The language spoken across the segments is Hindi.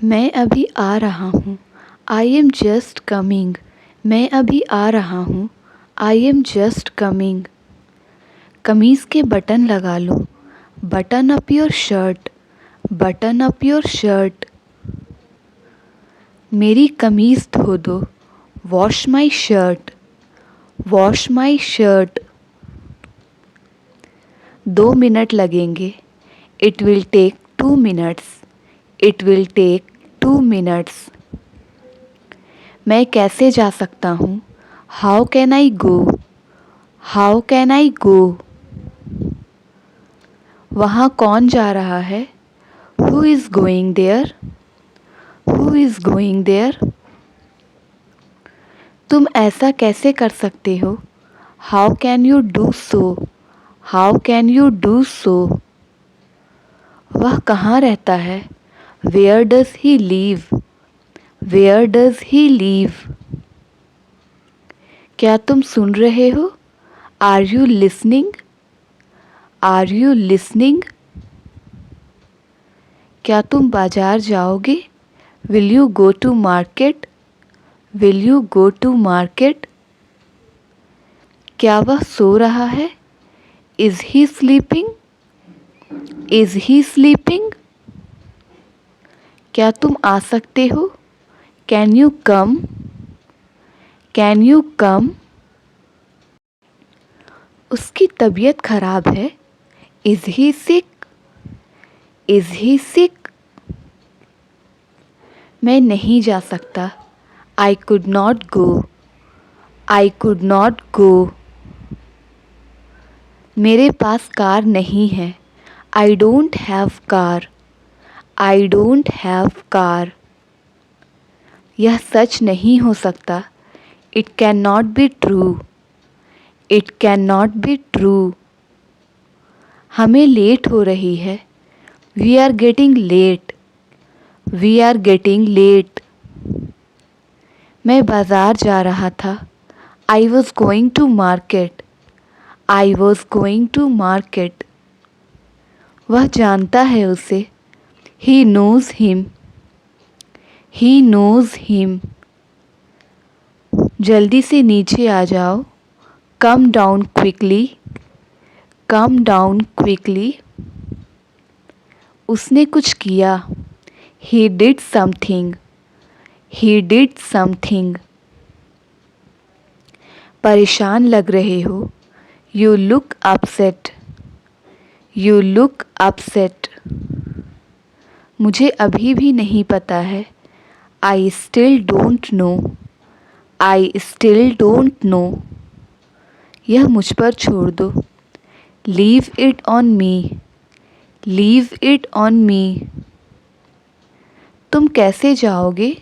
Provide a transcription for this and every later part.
मैं अभी आ रहा हूँ। I am just coming. मैं अभी आ रहा हूँ। I am just coming. कमीज़ के बटन लगा लो। Button up your shirt. Button up your shirt. मेरी कमीज़ धो दो। Wash my shirt. Wash my shirt. 2 minute लगेंगे। It will take 2 minutes. It will take 2 minutes. मैं कैसे जा सकता हूँ? How can I go? How can I go? वहाँ कौन जा रहा है? Who is going there? Who is going there? तुम ऐसा कैसे कर सकते हो? How can you do so? How can you do so? वह कहाँ रहता है? Where does he live? Where does he live? क्या तुम सुन रहे हो? Are you listening? Are you listening? क्या तुम बाजार जाओगे? Will you go to market? Will you go to market? क्या वह सो रहा है? Is he sleeping? Is he sleeping? क्या तुम आ सकते हो? Can you come? Can you come? उसकी तबीयत खराब है। Is he sick? इज़ ही सिक? मैं नहीं जा सकता। I could not go. I could not go. मेरे पास कार नहीं है। I don't have car. I don't have car. यह सच नहीं हो सकता। It can not be true. It can not be true. हमें लेट हो रही है। We are getting late. We are getting late. मैं बाज़ार जा रहा था। I was going to market. I was going to market. वह जानता है उसे। He knows him. He knows him. जल्दी से नीचे आ जाओ। Come down quickly. Come down quickly. उसने कुछ किया। He did something. He did something. परेशान लग रहे हो। You look upset. You look upset. मुझे अभी भी नहीं पता है। I still don't know. I still don't know. यह मुझ पर छोड़ दो। Leave it on me. Leave it on me. तुम कैसे जाओगे?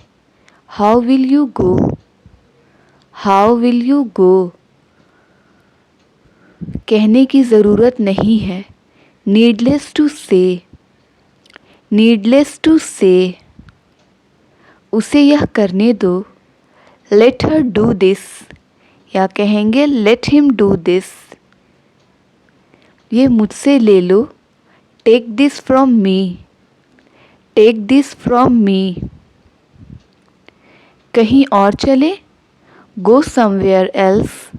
How will you go? How will you go? कहने की ज़रूरत नहीं है। Needless to say. Needless to say. उसे यह करने दो। Let her do this. या कहेंगे लेट हिम डू दिस। ये मुझसे ले लो। Take this from me. Take this from me. कहीं और चले? गो somewhere else.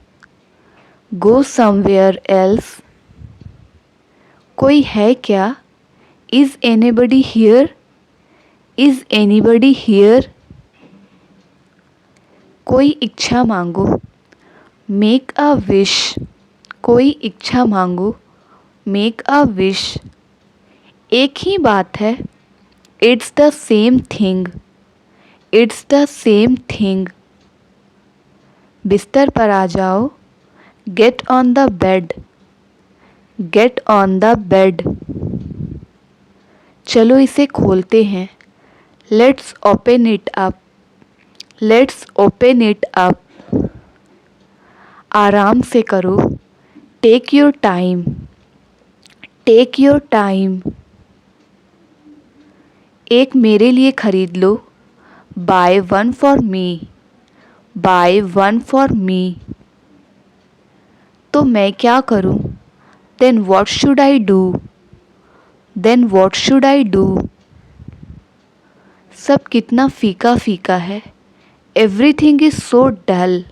Go somewhere else. कोई है क्या? Is anybody here? Is anybody here? कोई इच्छा मांगो। Make a wish. कोई इच्छा मांगो। Make a wish. एक ही बात है। It's the same thing. It's the same thing. बिस्तर पर आ जाओ। Get on the bed. Get on the bed. चलो इसे खोलते हैं। Let's open it up. Let's open it up. आराम से करो। Take your time. Take your time. एक मेरे लिए खरीद लो। Buy one for me. Buy one for me. तो मैं क्या करूं? Then what should I do? Then what should I do? सब कितना फीका फीका है। Everything is so dull,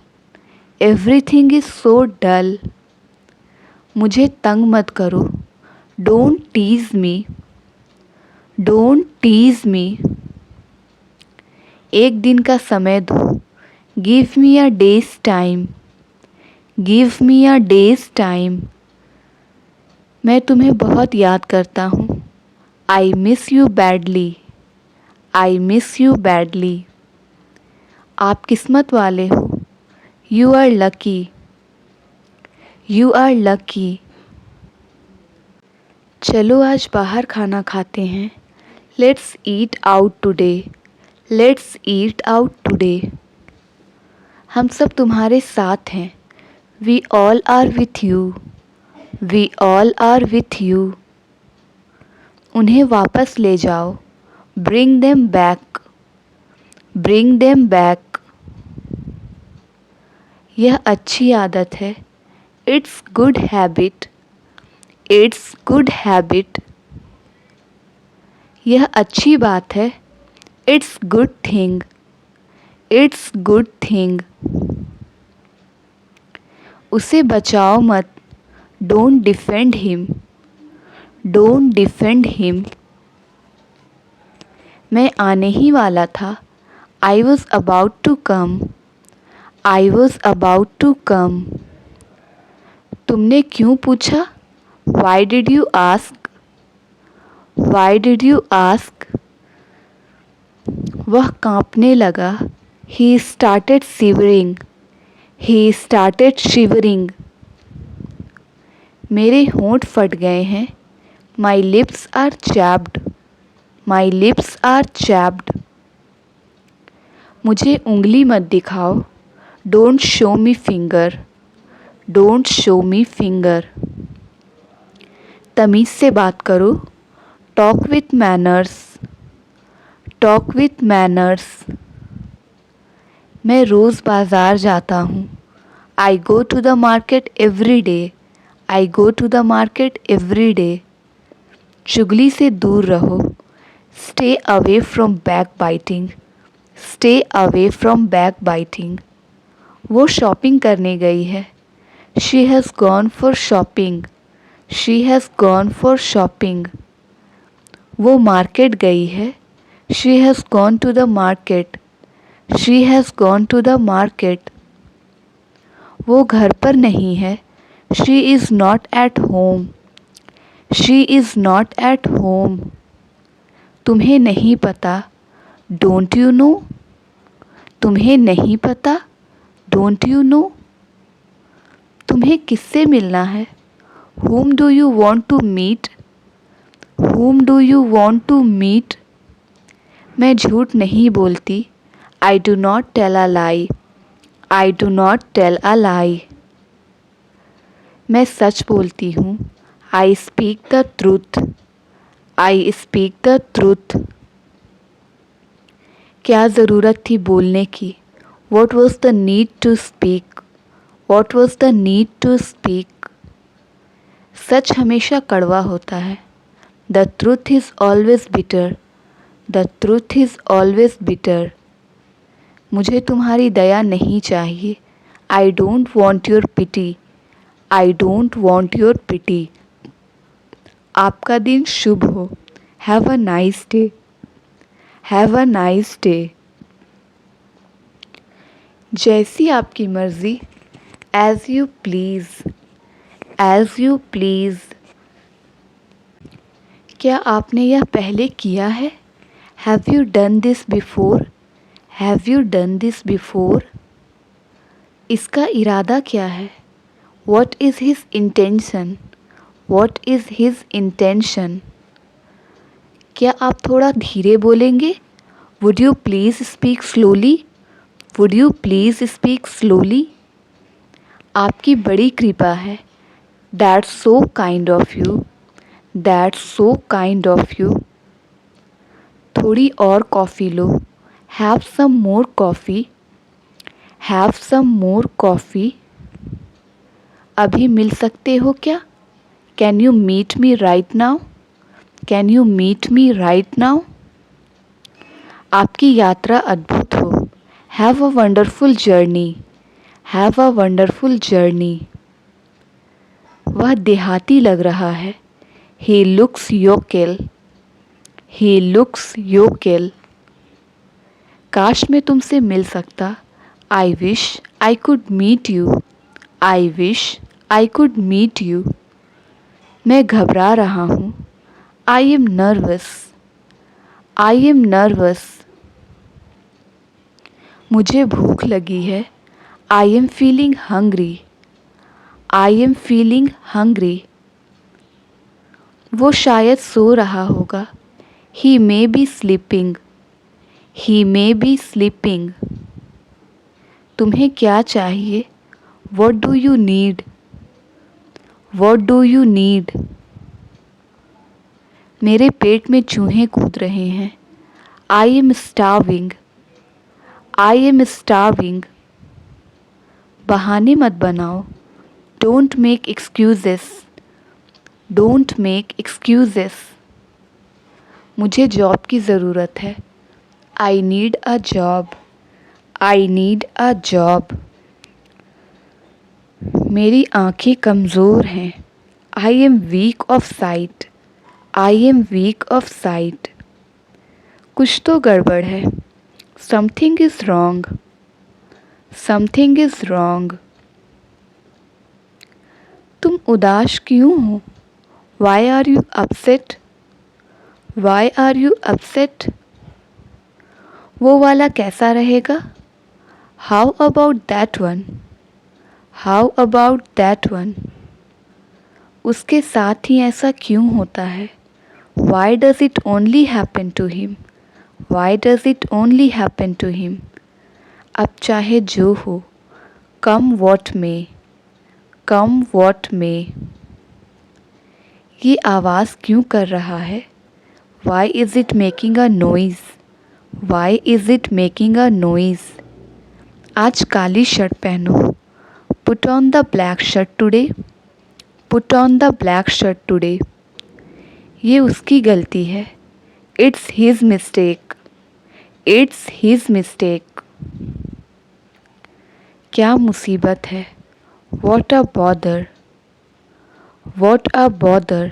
everything is so dull. मुझे तंग मत करो, don't tease me, don't tease me. एक दिन का समय दो, give me a day's time, give me a day's time. मैं तुम्हें बहुत याद करता हूँ, I miss you badly, I miss you badly. आप किस्मत वाले हो, you are lucky, you are lucky. चलो आज बाहर खाना खाते हैं, let's eat out today, let's eat out today. हम सब तुम्हारे साथ हैं, we all are with you, we all are with you. उन्हें वापस ले जाओ, bring them back, bring them back. यह अच्छी आदत है, it's good habit, it's good habit. यह अच्छी बात है, it's good thing, it's good thing. उसे बचाओ मत, don't defend him, don't defend him. मैं आने ही वाला था, I was about to come, I was about to come. तुमने क्यों पूछा, why did you ask, why did you ask. वह कांपने लगा, he started shivering, he started shivering. मेरे होंठ फट गए हैं, my lips are chapped, my lips are chapped. मुझे उंगली मत दिखाओ, don't show me finger, don't show me finger. तमीज़ से बात करो, talk with manners, talk with manners. मैं रोज़ बाज़ार जाता हूँ, I go to the market every day, I go to the market every day. चुगली से दूर रहो, stay away from back biting, stay away from back biting. वो शॉपिंग करने गई है, she has gone for shopping, she has gone for shopping. वो मार्केट गई है, she has gone to the market, she has gone to the market. वो घर पर नहीं है, she is not at home, she is not at home. तुम्हें नहीं पता, डोंट यू नो, तुम्हें नहीं पता, डोंट यू नो। तुम्हें किससे मिलना है, whom do you want to meet, whom do you want to meet। मैं झूठ नहीं बोलती, I do not tell a lie, I do not tell a lie। मैं सच बोलती हूँ, I speak the truth, I speak the truth। क्या ज़रूरत थी बोलने की, What was the need to speak, What was the need to speak। सच हमेशा कड़वा होता है, The truth is always bitter, The truth is always bitter। मुझे तुम्हारी दया नहीं चाहिए, I don't want your pity, I don't want your pity। आपका दिन शुभ हो, Have a nice day, Have a nice day। जैसी आपकी मर्ज़ी, As you please, As you please। क्या आपने यह पहले किया है, Have you done this before, Have you done this before। इसका इरादा क्या है, What is his intention, What is his intention। क्या आप थोड़ा धीरे बोलेंगे, Would you please speak slowly, Would you please speak slowly। आपकी बड़ी कृपा है, That's so kind of you, That's so kind of you। थोड़ी और coffee low, Have some more coffee, Have some more coffee। अभी मिल सकते हो क्या, Can you meet me right now, Can you meet me right now। आपकी यात्रा अद्भुत हो। Have a wonderful journey. Have a wonderful journey. वह देहाती लग रहा है। He looks yokel. He looks yokel. काश मैं तुमसे मिल सकता। I wish I could meet you. I wish I could meet you. मैं घबरा रहा हूँ। I am nervous. I am nervous. मुझे भूख लगी है। I am feeling hungry. I am feeling hungry. वो शायद सो रहा होगा। He may B sleeping. He may B sleeping. तुम्हें क्या चाहिए? What do you need? What do you need? मेरे पेट में चूहे कूद रहे हैं। I am starving. I am starving. बहाने मत बनाओ। Don't make excuses. Don't make excuses. मुझे जॉब की ज़रूरत है। I need a job. I need a job. मेरी आँखें कमज़ोर हैं। I am weak of site. I am weak of site. कुछ तो गड़बड़ है। Something is wrong. Something is wrong. तुम उदास क्यों हो? Why are you upset? Why are you upset? वो वाला कैसा रहेगा? How about that one? How about that one? उसके साथ ही ऐसा क्यों होता है? Why does it only happen to him? Why does it only happen to him? अब चाहे जो हो, कम वॉट में, कम वॉट में। ये आवाज़ क्यों कर रहा है? Why is it making a noise? Why is it making a noise? आज काली शर्ट पहनो। Put on the black shirt today. Put on the black shirt today. ये उसकी गलती है। It's his mistake. It's his mistake. क्या मुसीबत है? What a bother. What a bother.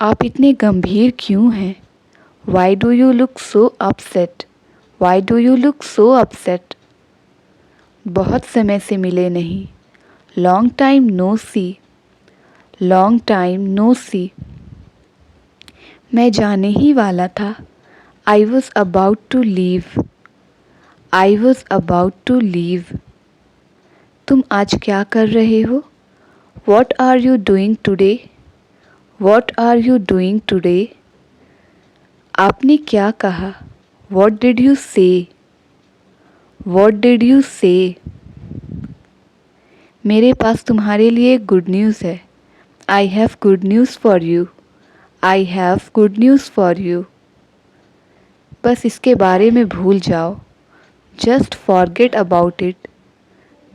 आप इतने गंभीर क्यों हैं? Why do you look so upset? Why do you look so upset? बहुत समय से मिले नहीं। Long time no see. Long time no see. मैं जाने ही वाला था। I was about to leave. I was about to leave. तुम आज क्या कर रहे हो? What are you doing today? What are you doing today? आपने क्या कहा? What did you say? What did you say? मेरे पास तुम्हारे लिए गुड न्यूज़ है। I have good news for you. I have good news for you. बस इसके बारे में भूल जाओ। Just forget about it.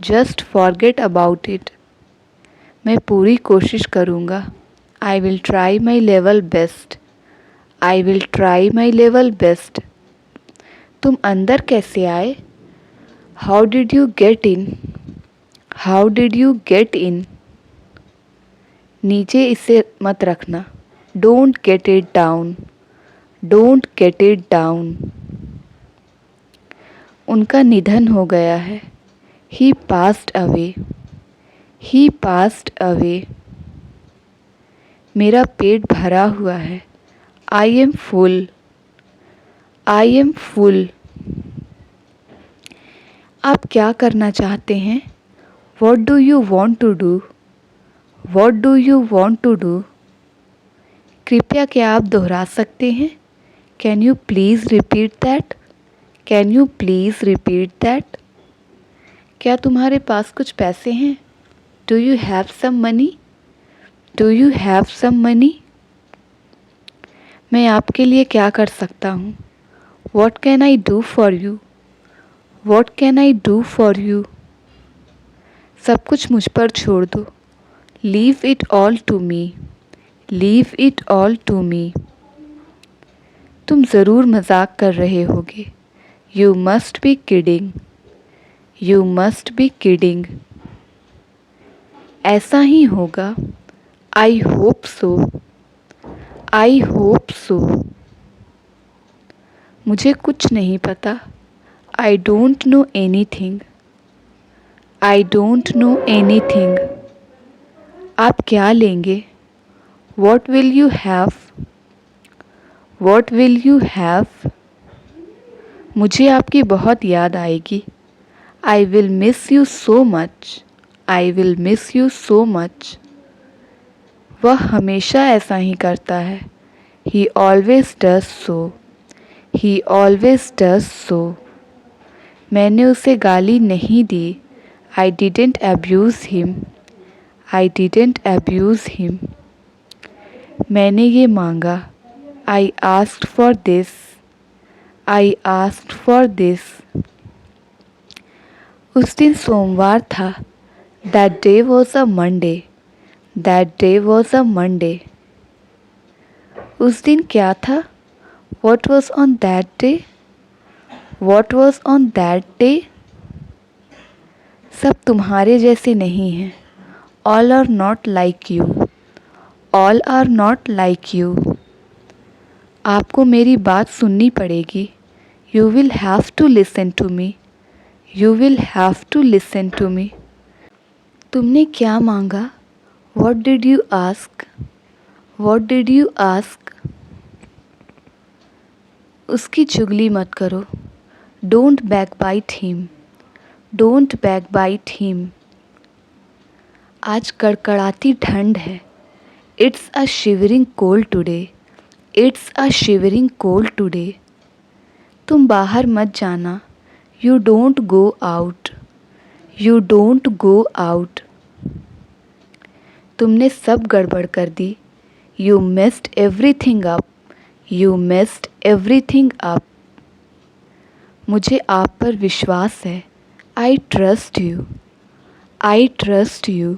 Just forget about it. मैं पूरी कोशिश करूँगा। I will try my level best. I will try my level best. तुम अंदर कैसे आए? How did you get in? How did you get in? नीचे इसे मत रखना। Don't get it down. Don't get it down. उनका निधन हो गया है। ही पास्ड अवे। ही पास्ड अवे। मेरा पेट भरा हुआ है। I am full. I am full. आप क्या करना चाहते हैं? What do you want to do? What do you want to do? कृपया क्या आप दोहरा सकते हैं? Can you please repeat that? Can you please repeat that? क्या तुम्हारे पास कुछ पैसे हैं? Do you have some money? Do you have some money? मैं आपके लिए क्या कर सकता हूँ? What can I do for you? What can I do for you? सब कुछ मुझ पर छोड़ दो। Leave it all to me. Leave it all to me. तुम ज़रूर मजाक कर रहे होगे। You must be kidding. You must be kidding. ऐसा ही होगा। I hope so. I hope so. मुझे कुछ नहीं पता। I don't know anything. I don't know anything. आप क्या लेंगे? What will you have? What will you have? मुझे आपकी बहुत याद आएगी। I will miss you so much. I will miss you so much. वह हमेशा ऐसा ही करता है। He always does so. He always does so. मैंने उसे गाली नहीं दी। I didn't abuse him. I didn't abuse him. मैंने ये मांगा। I asked for this. I asked for this. उस दिन सोमवार था। That day was a Monday. That day was a Monday. उस दिन क्या था? What was on that day? What was on that day? सब तुम्हारे जैसे नहीं हैं। All are not like you. All are not like you. आपको मेरी बात सुननी पड़ेगी। You will have to listen to me. You will have to listen to me. तुमने क्या मांगा? What did you ask? What did you ask? उसकी चुगली मत करो। Don't backbite him. Don't backbite him. आज कड़कड़ाती ठंड है। It's a shivering cold today. It's a shivering cold today. तुम बाहर मत जाना। You don't go out. You don't go out. तुमने सब गड़बड़ कर दी। You missed everything up. You missed everything up. मुझे आप पर विश्वास है। I trust you. I trust you.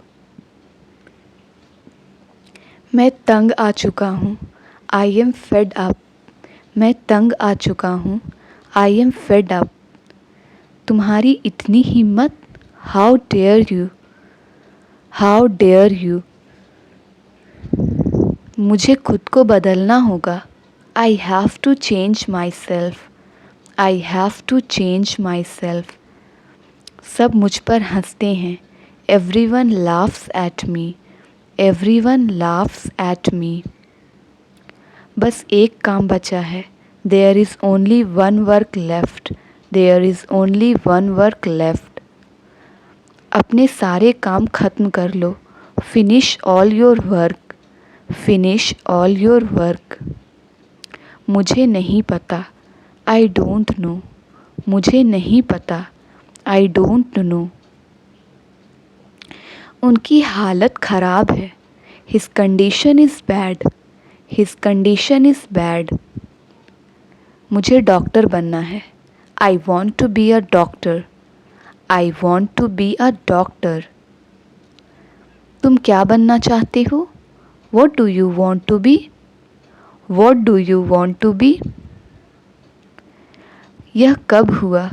मैं तंग आ चुका हूँ। I am fed up. मैं तंग आ चुका हूँ। I am fed up. तुम्हारी इतनी हिम्मत। How dare you. How dare you. मुझे खुद को बदलना होगा। I have to change myself. I have to change myself. सब मुझ पर हंसते हैं। Everyone laughs at me. Everyone laughs at me. बस एक काम बचा है। There is only one work left. There is only one work left. अपने सारे काम ख़त्म कर लो। Finish all your work. Finish all your work. मुझे नहीं पता। I don't know. मुझे नहीं पता। I don't know. उनकी हालत ख़राब है। His condition is bad. His condition is bad. मुझे डॉक्टर बनना है। I want to be a doctor. I want to be a doctor. तुम क्या बनना चाहते हो? What do you want to be? What do you want to be? यह कब हुआ?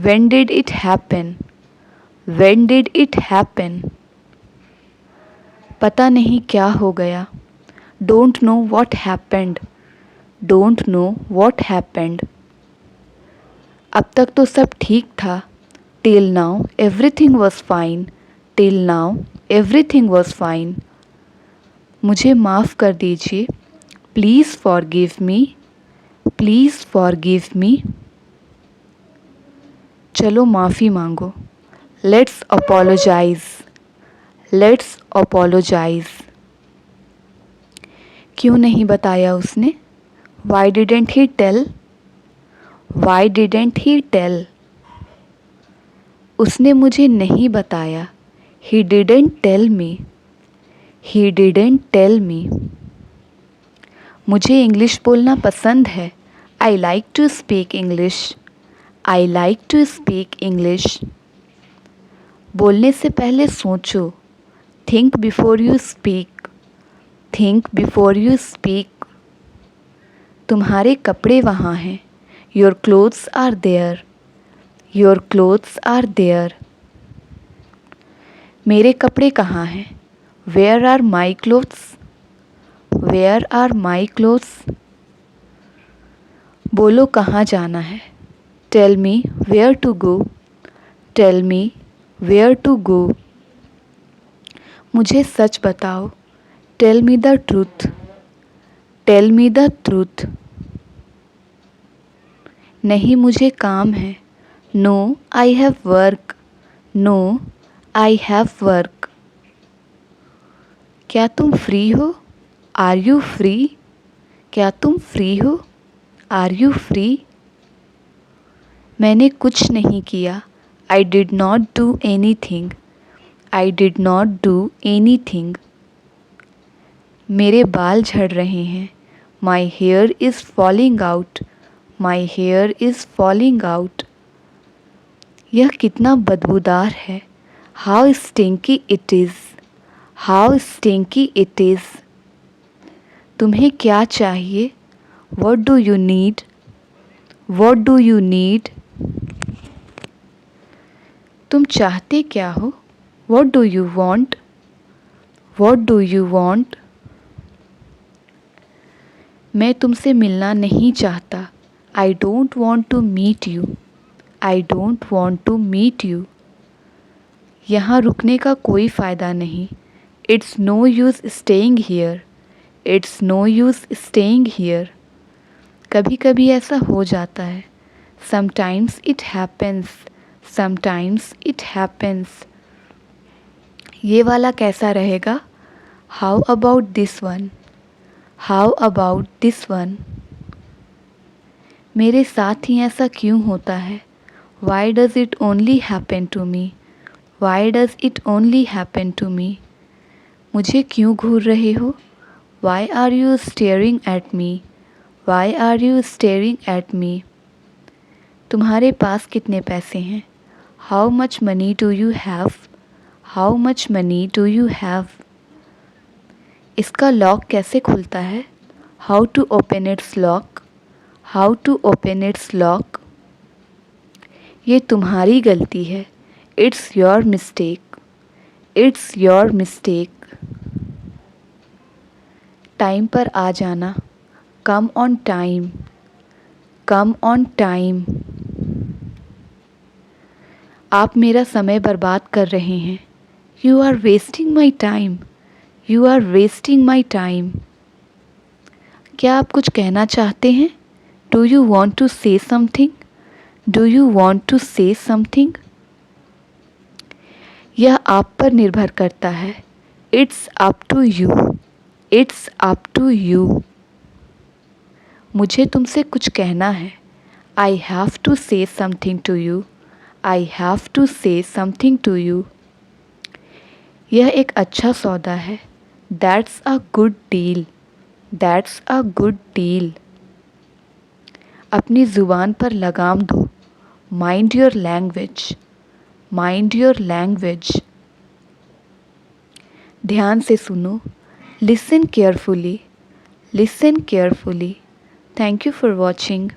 When did it happen? When did it happen? पता नहीं क्या हो गया। Don't know what happened. Don't know what happened. अब तक तो सब ठीक था। Till now everything was fine. Till now everything was fine. मुझे माफ़ कर दीजिए। Please forgive me. Please forgive me. चलो माफ़ी मांगो। Let's apologize. Let's apologize. क्यों नहीं बताया उसने? Why didn't he tell? Why didn't he tell? उसने मुझे नहीं बताया। He didn't tell me. He didn't tell me. मुझे इंग्लिश बोलना पसंद है। I like to speak English. I like to speak English. बोलने से पहले सोचो। Think before you speak. Think before you speak. तुम्हारे कपड़े वहाँ हैं। Your clothes are there. Your clothes are there. मेरे कपड़े कहाँ हैं? Where are my clothes? Where are my clothes? बोलो कहाँ जाना है? Tell me where to go. Tell me where to go. मुझे सच बताओ। Tell me the truth. Tell me the truth. नहीं मुझे काम है। No I have work. No I have work. क्या तुम फ्री हो? Are you free? क्या तुम फ्री हो? Are you free? मैंने कुछ नहीं किया। I did not do any thing. I did not do any thing. मेरे बाल झड़ रहे हैं। My hair is falling out. My hair is falling out. यह कितना बदबूदार है। How stinky it is. How stinky it is. तुम्हें क्या चाहिए? What do you need? What do you need? तुम चाहते क्या हो? What do you want? What do you want? मैं तुमसे मिलना नहीं चाहता। I don't want to meet you. I don't want to meet you. यहाँ रुकने का कोई फ़ायदा नहीं। It's no use staying here. It's no use staying here. कभी कभी ऐसा हो जाता है। Sometimes it happens. Sometimes it happens. ये वाला कैसा रहेगा? How about this one? How about this one? मेरे साथ ही ऐसा क्यों होता है? Why does it only happen to me? Why does it only happen to me? मुझे क्यों घूर रहे हो? Why are you staring at me? Why are you staring at me? तुम्हारे पास कितने पैसे हैं? How much money do you have? How much money do you have? इसका लॉक कैसे खुलता है? How to open its lock? How to open its lock? ये तुम्हारी गलती है। It's your mistake. It's your mistake. Time पर आ जाना। Come on time. Come on time. आप मेरा समय बर्बाद कर रहे हैं। You are wasting my time. You are wasting my time. क्या आप कुछ कहना चाहते हैं? Do you want to say something? Do you want to say something? यह आप पर निर्भर करता है। It's up to you. It's up to you. मुझे तुमसे कुछ कहना है। I have to say something to you. I have to say something to you. यह एक अच्छा सौदा है। That's a good deal. That's a good deal. अपनी ज़ुबान पर लगाम दो। Mind your language. Mind your language. ध्यान से सुनो। Listen carefully. Listen carefully. Thank you for watching.